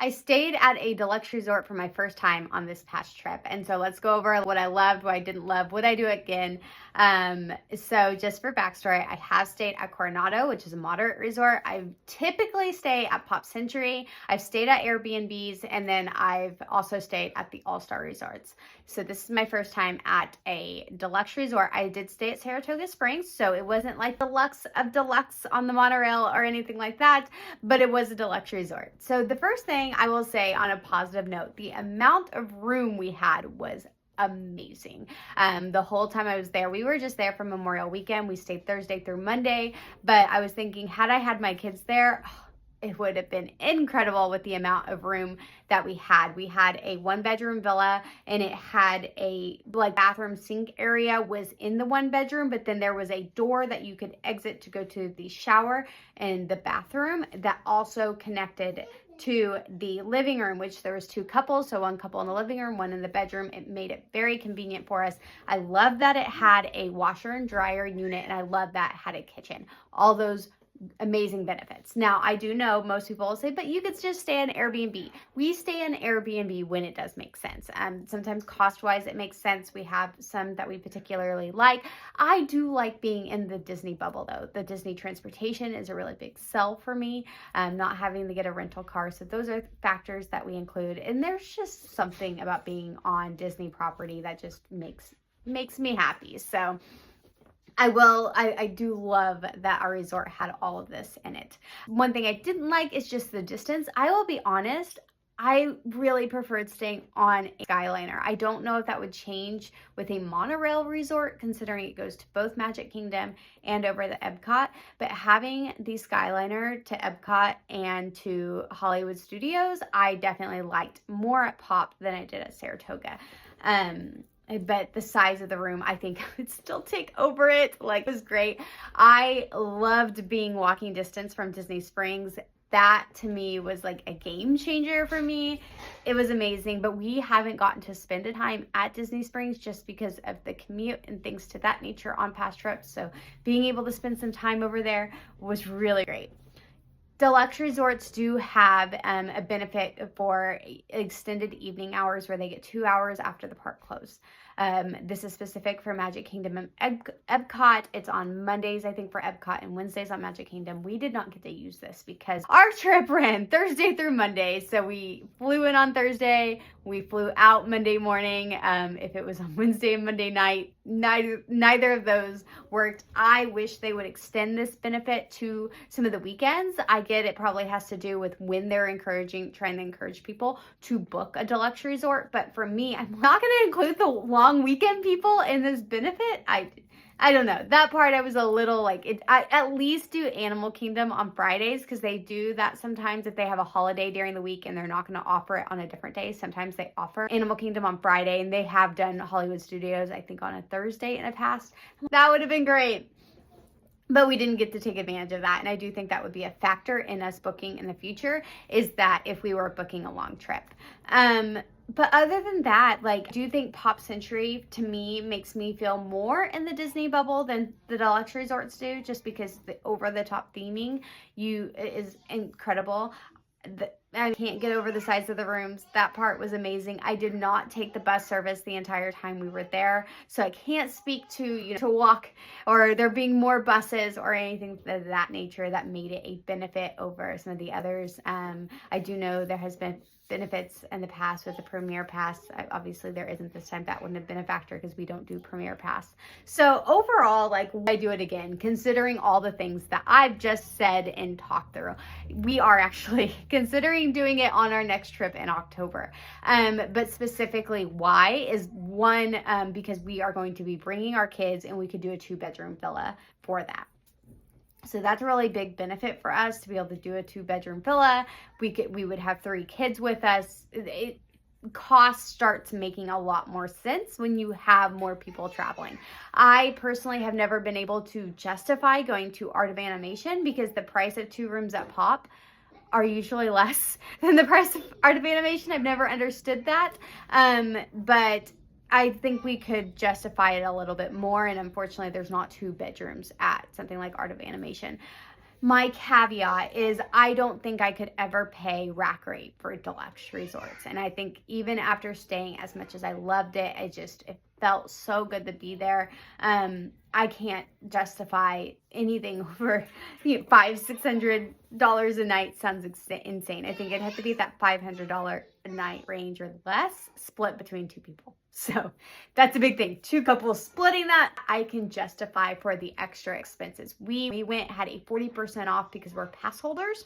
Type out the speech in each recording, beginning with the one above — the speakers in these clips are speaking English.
I stayed at a deluxe resort for my first time on this past trip. And so let's go over what I loved, what I didn't love, would I do it again? So just for backstory, I have stayed at Coronado, which is a moderate resort. I typically stay at Pop Century. I've stayed at Airbnbs, and then I've also stayed at the All-Star Resorts. So this is my first time at a deluxe resort. I did stay at Saratoga Springs, so it wasn't like deluxe of deluxe on the monorail or anything like that, but it was a deluxe resort. So the first thing I will say on a positive note, the amount of room we had was amazing. The whole time I was there, we were just there for Memorial Weekend. We stayed Thursday through Monday, but I was thinking, had I had my kids there, it would have been incredible with the amount of room that we had. We had a 1-bedroom villa, and it had a bathroom sink area was in the 1-bedroom, but then there was a door that you could exit to go to the shower and the bathroom that also connected to the living room, which there was 2 couples. So 1 couple in the living room, 1 in the bedroom. It made it very convenient for us. I love that it had a washer and dryer unit, and I love that it had a kitchen. All those amazing benefits. Now, I do know most people will say, but you could just stay in Airbnb. We stay in Airbnb when it does make sense. Sometimes cost-wise, it makes sense. We have some that we particularly like. I do like being in the Disney bubble, though. The Disney transportation is a really big sell for me, not having to get a rental car. So those are factors that we include. And there's just something about being on Disney property that just makes me happy. So I do love that our resort had all of this in it. One thing I didn't like is just the distance. I will be honest, I really preferred staying on a Skyliner. I don't know if that would change with a monorail resort, considering it goes to both Magic Kingdom and over the Epcot, but having the Skyliner to Epcot and to Hollywood Studios, I definitely liked more at Pop than I did at Saratoga. But the size of the room, I think I would still take over it. It was great. I loved being walking distance from Disney Springs. That to me was like a game changer for me. It was amazing, but we haven't gotten to spend a time at Disney Springs just because of the commute and things to that nature on past trips. So being able to spend some time over there was really great. Deluxe resorts do have a benefit for extended evening hours where they get 2 hours after the park closed. This is specific for Magic Kingdom and Epcot. It's on Mondays, I think, for Epcot, and Wednesdays on Magic Kingdom. We did not get to use this because our trip ran Thursday through Monday. So we flew in on Thursday. We flew out Monday morning. If it was on Wednesday and Monday night, neither of those worked. I wish they would extend this benefit to some of the weekends. I get it probably has to do with when they're trying to encourage people to book a deluxe resort. But for me, I'm not going to include the long weekend people in this benefit. I don't know. That part I was a little I at least do Animal Kingdom on Fridays, because they do that sometimes if they have a holiday during the week and they're not going to offer it on a different day. Sometimes they offer Animal Kingdom on Friday, and they have done Hollywood Studios, I think, on a Thursday in the past. That would have been great. But we didn't get to take advantage of that. And I do think that would be a factor in us booking in the future, is that if we were booking a long trip. But other than that, I do think Pop Century, to me, makes me feel more in the Disney bubble than the deluxe resorts do, just because the over-the-top theming is incredible. I can't get over the size of the rooms. That part was amazing. I did not take the bus service the entire time we were there, so I can't speak to, to walk or there being more buses or anything of that nature that made it a benefit over some of the others. I do know there has been benefits in the past with the Premier Pass. Obviously there isn't this time. That wouldn't have been a factor because we don't do Premier Pass. So overall, would I do it again, considering all the things that I've just said and talked through? We are actually considering doing it on our next trip in October. But specifically why is one, because we are going to be bringing our kids, and we could do a 2-bedroom villa for that. So that's a really big benefit for us to be able to do a 2-bedroom villa. We would have 3 kids with us. Cost starts making a lot more sense when you have more people traveling. I personally have never been able to justify going to Art of Animation because the price of 2 rooms at Pop are usually less than the price of Art of Animation. I've never understood that. But I think we could justify it a little bit more, and unfortunately there's not 2 bedrooms at something like Art of Animation. My caveat is I don't think I could ever pay rack rate for deluxe resorts. And I think even after staying, as much as I loved it, it felt so good to be there. I can't justify anything over $500-600 a night. Sounds insane. I think it has to be that $500 a night range or less, split between two people. So that's a big thing. Two couples splitting that, I can justify for the extra expenses. We went, had a 40% off because we're pass holders.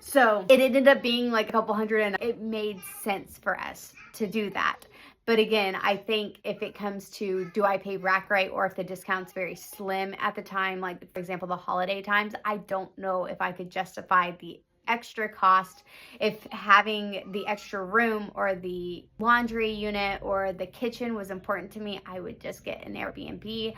So it ended up being like a couple hundred, and it made sense for us to do that. But again, I think if it comes to, do I pay rack rate, or if the discount's very slim at the time, like for example, the holiday times, I don't know if I could justify the extra cost. If having the extra room or the laundry unit or the kitchen was important to me, I would just get an Airbnb.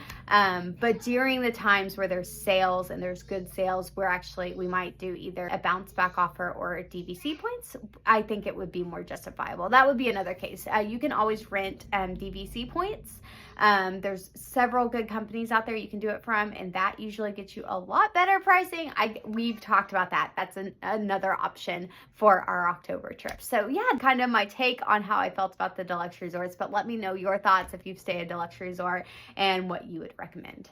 But during the times where there's sales and there's good sales, we might do either a bounce back offer or DVC points. I think it would be more justifiable. That would be another case. You can always rent DVC points. There's several good companies out there you can do it from, and that usually gets you a lot better pricing. We've talked about that. That's another option for our October trip. So yeah, kind of my take on how I felt about the deluxe resorts, but let me know your thoughts if you've stayed at a deluxe resort and what you would recommend.